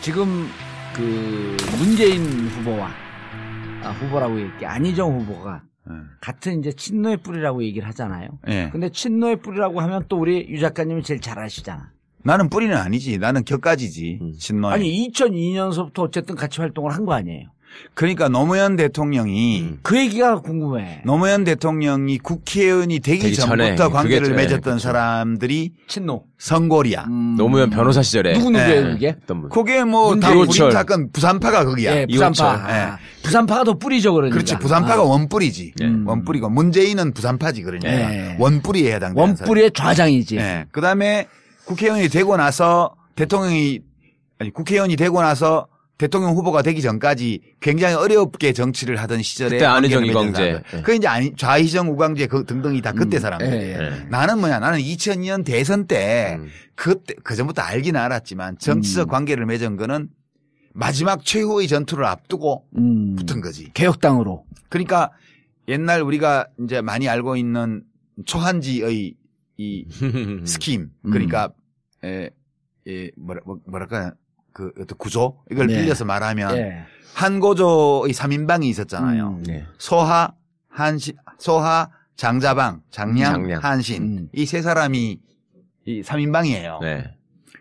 지금 그 문재인 후보와 후보라고 얘기해 안희정 후보가 같은 이제 친노의 뿌리라고 얘기를 하잖아요. 네. 근데 친노의 뿌리라고 하면 또 우리 유 작가님이 제일 잘 아시잖아. 나는 뿌리는 아니지. 나는 격가지지. 친노에. 아니 2002년서부터 어쨌든 같이 활동을 한 거 아니에요. 그러니까 노무현 대통령이 그 얘기가 궁금해. 노무현 대통령이 국회의원이 되기 전부터 관계를 맺었던 사람들이 친노. 성골이야. 노무현 변호사 시절에. 누구예요 네. 그게? 그게 뭐 다 우리 사건 부산파가 거기야. 예, 부산파. 네. 부산파가 더 뿌리죠 그러니까. 그렇지. 부산파가 원뿌리지. 원뿌리고 문재인은 부산파지 그러니까. 네. 원뿌리에 해당되는 원뿌리의 좌장이지. 네. 그다음에 국회의원이 되고 나서 국회의원이 되고 나서 대통령 후보가 되기 전까지 굉장히 어렵게 정치를 하던 시절에 그때 안희정 이광재. 그 이제 좌희정 우광재 등등이 다 그때 사람들. 나는 나는 2002년 대선 때 그때 그 전부터 알기는 알았지만 정치적 관계를 맺은 거는 마지막 최후의 전투를 앞두고 붙은 거지. 개혁당으로. 그러니까 옛날 우리가 이제 많이 알고 있는 초한지의 이 스킴 그러니까 뭐랄까 그 어떤 구조 이걸 빌려서 말하면 한고조의 3인방이 있었잖아요. 소하 장자방, 장량. 한신 이 세 사람이 이 3인방이에요.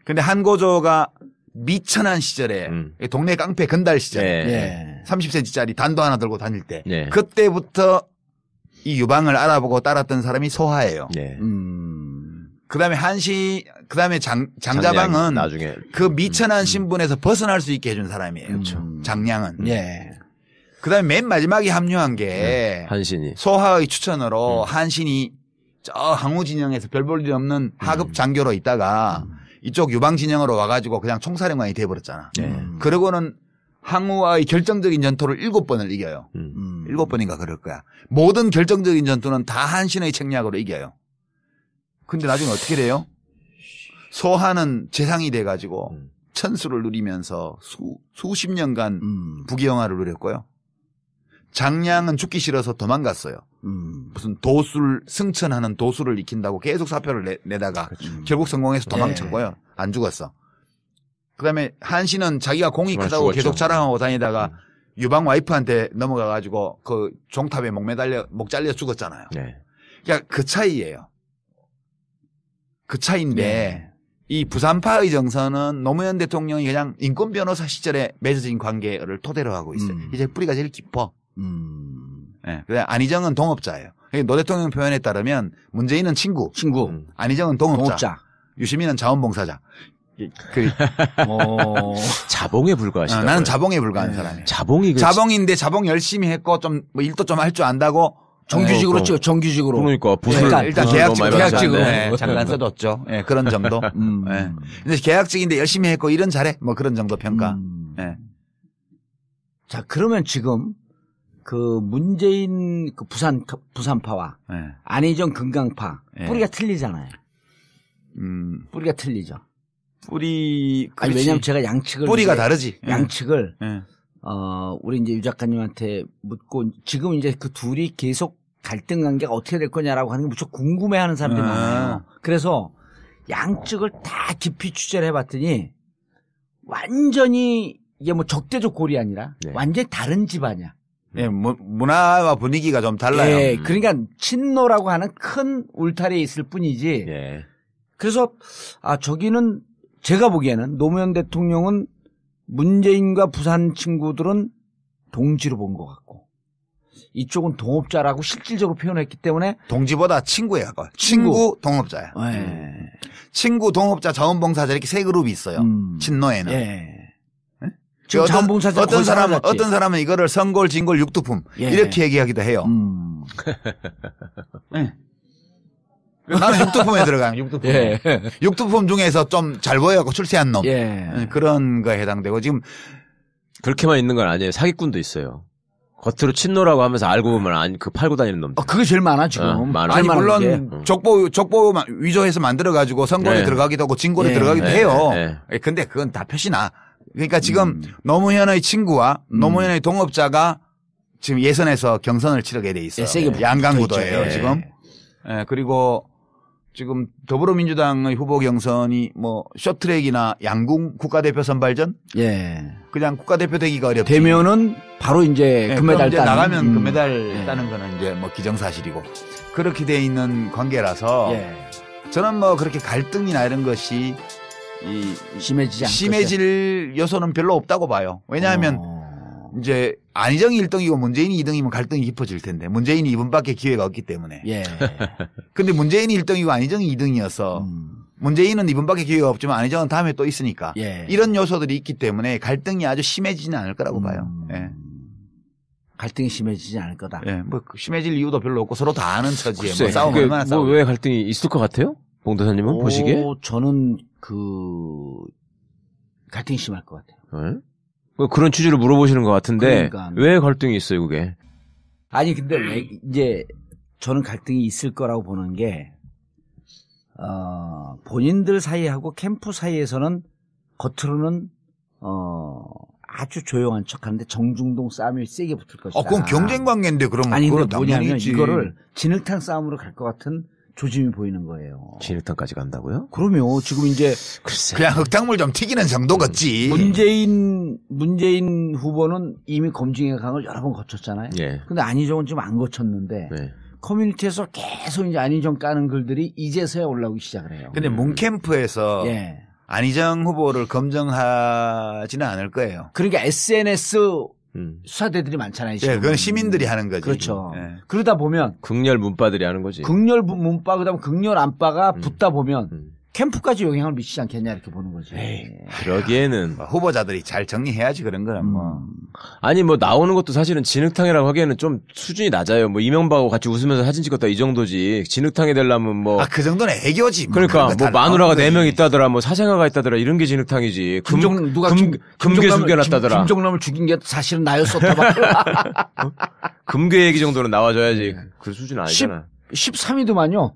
근데 한고조가 미천한 시절에 동네 깡패 건달 시절에 30cm짜리 단도 하나 들고 다닐 때 그때부터 이 유방을 알아보고 따랐던 사람이 소하예요. 그다음에 그다음에 장자방은 나중에 그 미천한 신분에서 벗어날 수 있게 해준 사람이에요. 장량은. 그다음에 맨 마지막에 합류한 게 한신이 소하의 추천으로 한신이 저 항우 진영에서 별 볼 일 없는 하급 장교로 있다가 이쪽 유방 진영으로 와가지고 그냥 총사령관이 돼버렸잖아. 그러고는 항우와의 결정적인 전투를 7번을 이겨요. 7번인가 그럴 거야. 모든 결정적인 전투는 다 한신의 책략으로 이겨요. 근데 나중에 어떻게 돼요? 소하는 재상이 돼가지고 천수를 누리면서 수십 년간 부귀영화를 누렸고요. 장량은 죽기 싫어서 도망갔어요. 무슨 승천하는 도수를 익힌다고 계속 사표를 내다가 결국 성공해서 도망쳤고요. 안 죽었어. 그다음에 한신은 자기가 공이 크다고 죽었죠. 계속 자랑하고 다니다가 유방 와이프한테 넘어가가지고 그 종탑에 목 잘려 죽었잖아요. 그러니까 그 차이예요. 그 차이인데 이 부산파의 정서는 노무현 대통령이 그냥 인권 변호사 시절에 맺어진 관계를 토대로 하고 있어요. 이제 뿌리가 제일 깊어. 그다음 안희정은 동업자예요. 노 대통령 표현에 따르면 문재인은 친구. 안희정은 동업자. 유시민은 자원봉사자. 자봉에 불과하시다. 나는 자봉에 불과한 사람이에요. 자봉인데 자봉 열심히 했고 좀 뭐 일도 좀 할 줄 안다고 정규직으로 찍어, 정규직으로. 그러니까 일단 계약직으로 잠깐 써뒀죠. 그런 정도. 근데 계약직인데 열심히 했고 일은 잘해. 뭐 그런 정도 평가. 자, 그러면 지금 그 문재인 그 부산파와 안희정 금강파 뿌리가 틀리잖아요. 뿌리가 틀리죠. 아니, 왜냐면 제가 양측을 뿌리가 다르지. 양측을 우리 이제 유 작가님한테 묻고 지금 이제 그 둘이 계속 갈등 관계가 어떻게 될 거냐라고 하는 게 무척 궁금해하는 사람들이 많아요. 그래서 양측을 다 깊이 취재를 해봤더니 완전히 이게 뭐 적대적 골이 아니라 완전히 다른 집안이야. 문화와 분위기가 좀 달라요. 그러니까 친노라고 하는 큰 울타리에 있을 뿐이지. 그래서 저기는 제가 보기에는 노무현 대통령은 문재인과 부산 친구들은 동지로 본 것 같고 이쪽은 동업자라고 실질적으로 표현했기 때문에 동지보다 친구에 가까워. 친구 동업자야. 친구 동업자 자원봉사자 이렇게 세 그룹이 있어요. 친노에는. 지금 자원봉사자 어떤 사람은 이거를 성골, 진골, 육두품 이렇게 얘기하기도 해요. 나는 육두품에 들어가요. 육두품. 육두품 중에서 좀 잘 보여갖고 출세한 놈. 그런 거에 해당되고 지금 그렇게만 있는 건 아니에요. 사기꾼도 있어요. 겉으로 친노라고 하면서 알고 보면 그 팔고 다니는 놈들. 그게 제일 많아 지금. 아니 물론 족보 위조해서 만들어가지고 선골에 들어가기도 하고 진골에 들어가기도 해요. 근데 그건 다 표시나. 그러니까 지금 노무현의 친구와 노무현의 동업자가 지금 예선에서 경선을 치르게 돼 있어요. 양강구도예요 지금. 그리고 지금 더불어민주당의 후보 경선이 뭐 쇼트랙이나 양궁 국가대표 선발전 예. 그냥 국가대표 되기가 어렵지. 되면은 바로 이제 네, 금메달 이제 따는. 나가면 금메달 예. 따는 거는 이제 뭐 기정사실이고 그렇게 돼 있는 관계라서 예. 저는 뭐 그렇게 갈등이나 이런 것이 심해질 요소는 별로 없다고 봐요. 왜냐하면 이제 안희정이 1등이고 문재인이 2등이면 갈등이 깊어질 텐데 문재인이 이번밖에 기회가 없기 때문에. 예. 근데 문재인이 1등이고 안희정이 2등이어서 문재인은 이번밖에 기회가 없지만 안희정은 다음에 또 있으니까 예. 이런 요소들이 있기 때문에 갈등이 아주 심해지지는 않을 거라고 봐요. 예. 갈등이 심해지지 않을 거다. 예. 뭐 심해질 이유도 별로 없고 서로 다 아는 처지에 글쎄, 뭐 싸움 얼마나 싸우. 왜 갈등이 있을 것 같아요? 봉도사님은 보시기에? 저는 갈등이 심할 것 같아요. 네? 뭐 그런 취지로 물어보시는 것 같은데 그러니까. 왜 갈등이 있어요, 그게? 아니 근데 왜 이제 저는 갈등이 있을 거라고 보는 게 본인들 사이하고 캠프 사이에서는 겉으로는 아주 조용한 척하는데 정중동 싸움이 세게 붙을 것이다. 그건 경쟁 관계인데 그럼 아니 근데 그건 뭐냐면 당연히지. 이거를 진흙탕 싸움으로 갈 것 같은 조짐이 보이는 거예요. 진흙탕까지 간다고요? 그럼요. 지금 이제 글쎄. 그냥 흙탕물 좀 튀기는 정도겠지. 문재인 후보는 이미 검증의 강을 여러 번 거쳤잖아요. 예. 근데 안희정은 지금 안 거쳤는데 네. 커뮤니티에서 계속 이제 안희정 까는 글들이 이제서야 올라오기 시작을 해요. 근데 문캠프에서 예. 안희정 후보를 검증하지는 않을 거예요. 그러니까 SNS 수사대들이 많잖아요. 지금. 예, 그건 시민들이 하는 거지. 그렇죠. 예. 그러다 보면 극렬 문바들이 하는 거지. 극렬 문바 그다음 극렬 안바가 붙다 보면 캠프까지 영향을 미치지 않겠냐 이렇게 보는 거죠. 그러기에는 후보자들이 잘 정리해야지 그런 거는 뭐. 아니 뭐 나오는 것도 사실은 진흙탕이라고 하기에는 좀 수준이 낮아요. 뭐 이명박하고 같이 웃으면서 사진 찍었다 이 정도지. 진흙탕이 되려면 뭐 그 정도는 애교지. 그러니까 뭐 마누라가 4명 있다더라, 뭐 사생아가 있다더라 이런 게 진흙탕이지. 금괴 숨겨놨다더라. 김종남을 죽인 게 사실은 나였었다. 금괴 얘기 정도는 나와줘야지. 그 수준은 아니잖아. 13위도만요.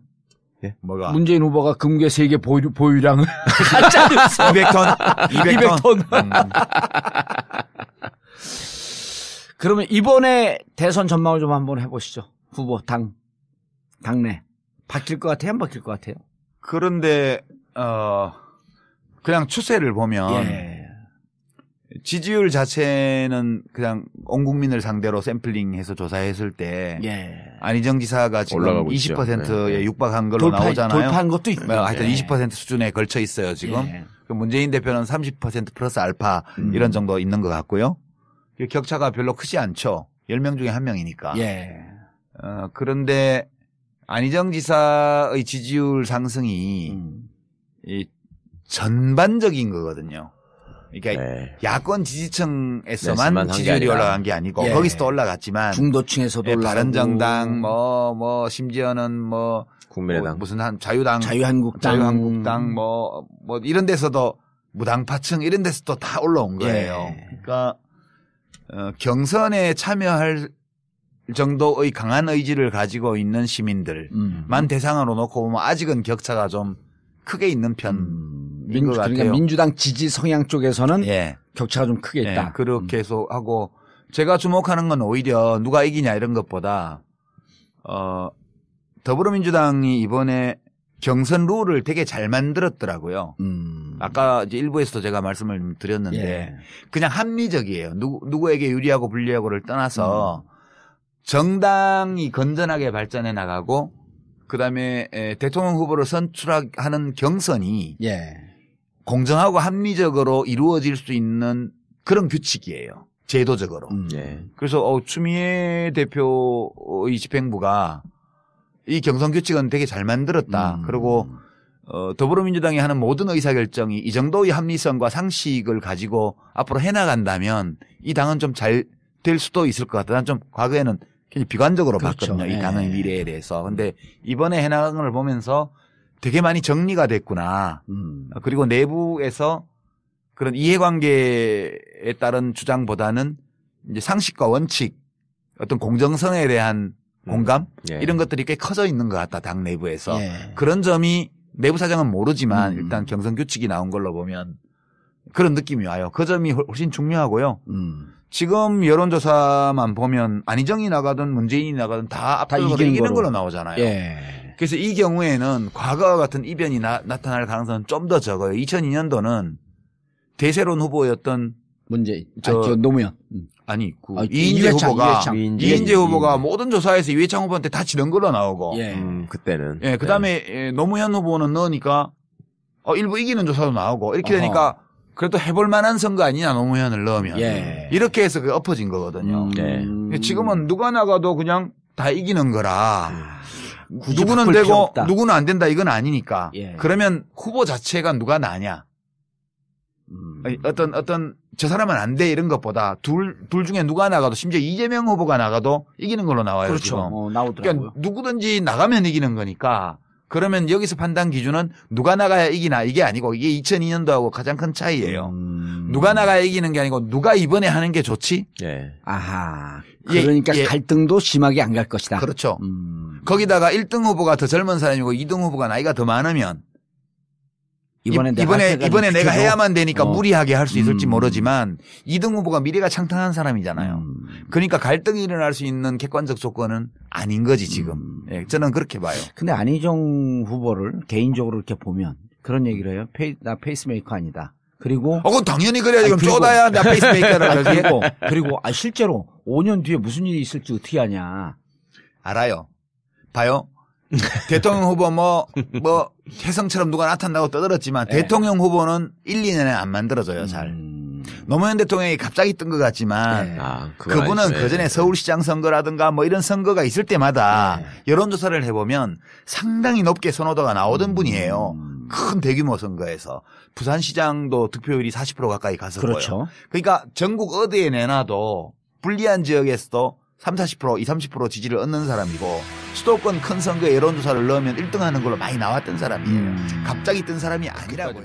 뭐가? 문재인 후보가 금괴 3개 보유량을 200톤? 200톤. 그러면 이번에 대선 전망을 좀 한번 해보시죠. 후보, 당내. 바뀔 것 같아요? 안 바뀔 것 같아요? 그런데, 그냥 추세를 보면. 예. 지지율 자체는 그냥 온 국민을 상대로 샘플링해서 조사했을 때. 예. 안희정 지사가 지금 올라가고 20%에 네. 육박한 걸로 나오잖아요. 돌파한 것도 있고. 하여튼 20% 수준에 걸쳐 있어요, 지금. 예. 문재인 대표는 30% 플러스 알파 이런 정도 있는 것 같고요. 격차가 별로 크지 않죠. 10명 중에 1명이니까. 예. 그런데 안희정 지사의 지지율 상승이 이 전반적인 거거든요. 그러니까 네. 야권 지지층에서만 네, 지지율이 올라간 게 아니고 예. 거기서도 올라갔지만 중도층에서도 올라가고 바른정당 뭐 심지어는 뭐 국민의당 무슨 한 자유한국당 뭐 이런 데서도 무당파층 이런 데서도 다 올라온 거예요. 예. 그러니까 경선에 참여할 정도의 강한 의지를 가지고 있는 시민들만 대상으로 놓고 보면 아직은 격차가 좀 크게 있는 편인 것 같아요. 그러니까 민주당 지지 성향 쪽에서는 예. 격차가 좀 크게 있다. 예, 그렇게 해서 하고 제가 주목하는 건 오히려 누가 이기냐 이런 것보다 더불어민주당이 이번에 경선 룰을 되게 잘 만들었더라고요. 아까 이제 일부에서도 제가 말씀을 드렸는데 예. 그냥 합리적이에요. 누구에게 유리하고 불리하고를 떠나서 정당이 건전하게 발전해 나가고 그다음에 대통령 후보를 선출하는 경선이 예. 공정하고 합리적으로 이루어질 수 있는 그런 규칙이에요. 제도적으로. 예. 그래서 추미애 대표의 집행부가 이 경선 규칙은 되게 잘 만들었다. 그리고 더불어민주당이 하는 모든 의사결정이 이 정도의 합리성과 상식을 가지고 앞으로 해나간다면 이 당은 좀 잘 될 수도 있을 것 같다. 난 좀 과거에는 굉장히 비관적으로 그렇죠. 봤거든요. 이 예. 당의 미래에 대해서. 근데 이번에 해나간 걸 보면서 되게 많이 정리가 됐구나. 그리고 내부에서 그런 이해관계에 따른 주장보다는 이제 상식과 원칙, 어떤 공정성에 대한 공감 예. 이런 것들이 꽤 커져 있는 것 같다. 당 내부에서. 예. 그런 점이 내부 사정은 모르지만 일단 경선 규칙이 나온 걸로 보면 그런 느낌이 와요. 그 점이 훨씬 중요하고요. 지금 여론조사만 보면 안희정이 나가든 문재인이 나가든 다 압도적으로 이기는 걸로 나오잖아요. 예. 그래서 이 경우에는 과거와 같은 이변이 나타날 가능성은 좀 더 적어요. 2002년도는 대세론 후보였던 문재인, 노무현. 아니, 이인재 후보가 이인재 후보가 모든 조사에서 이회창 후보한테 다 지는 걸로 나오고. 예. 그때는. 예, 그다음에 노무현 후보는 넣으니까 일부 이기는 조사도 나오고 이렇게 되니까 그래도 해볼 만한 선거 아니냐 노무현을 넣으면. 예. 이렇게 해서 그게 엎어진 거거든요. 지금은 누가 나가도 그냥 다 이기는 거라. 누구는 되고 누구는 안 된다 이건 아니니까. 예. 그러면 후보 자체가 누가 나냐. 어떤 저 사람은 안 돼 이런 것보다 둘 중에 누가 나가도 심지어 이재명 후보가 나가도 이기는 걸로 나와요. 그렇죠. 지금. 나오더라고요. 그러니까 누구든지 나가면 이기는 거니까 그러면 여기서 판단 기준은 누가 나가야 이기나 이게 아니고 이게 2002년도하고 가장 큰 차이예요. 누가 나가야 이기는 게 아니고 누가 이번에 하는 게 좋지? 예. 아하. 그러니까 갈등도 심하게 안 갈 것이다. 그렇죠. 거기다가 1등 후보가 더 젊은 사람이고 2등 후보가 나이가 더 많으면 이번에 내가 해야만 되니까 무리하게 할 수 있을지 모르지만 2등 후보가 미래가 창탄한 사람이잖아요. 그러니까 갈등이 일어날 수 있는 객관적 조건은 아닌 거지 지금. 예, 저는 그렇게 봐요. 근데 안희정 후보를 개인적으로 이렇게 보면 그런 얘기를 해요. 나 페이스메이커 아니다. 그리고 그건 당연히 그래야지. 그럼 쪼다야 나 페이스메이커라고 그러지. 그리고 실제로 5년 뒤에 무슨 일이 있을지 어떻게 아냐. 알아요. 봐요. 대통령 후보 혜성처럼 누가 나타난다고 떠들었지만 대통령 후보는 1, 2년에 안 만들어져요. 잘. 노무현 대통령이 갑자기 뜬 것 같지만 그분은 그전에 서울시장 선거라든가 이런 선거가 있을 때마다 여론조사를 해보면 상당히 높게 선호도가 나오던 분이에요. 큰 대규모 선거에서. 부산시장도 득표율이 40% 가까이 갔었고요. 그렇죠. 그러니까 전국 어디에 내놔도 불리한 지역에서도 30%, 30% 지지를 얻는 사람이고 수도권 큰 선거 여론조사를 넣으면 1등 하는 걸로 많이 나왔던 사람이에요. 갑자기 뜬 사람이 아니라고요.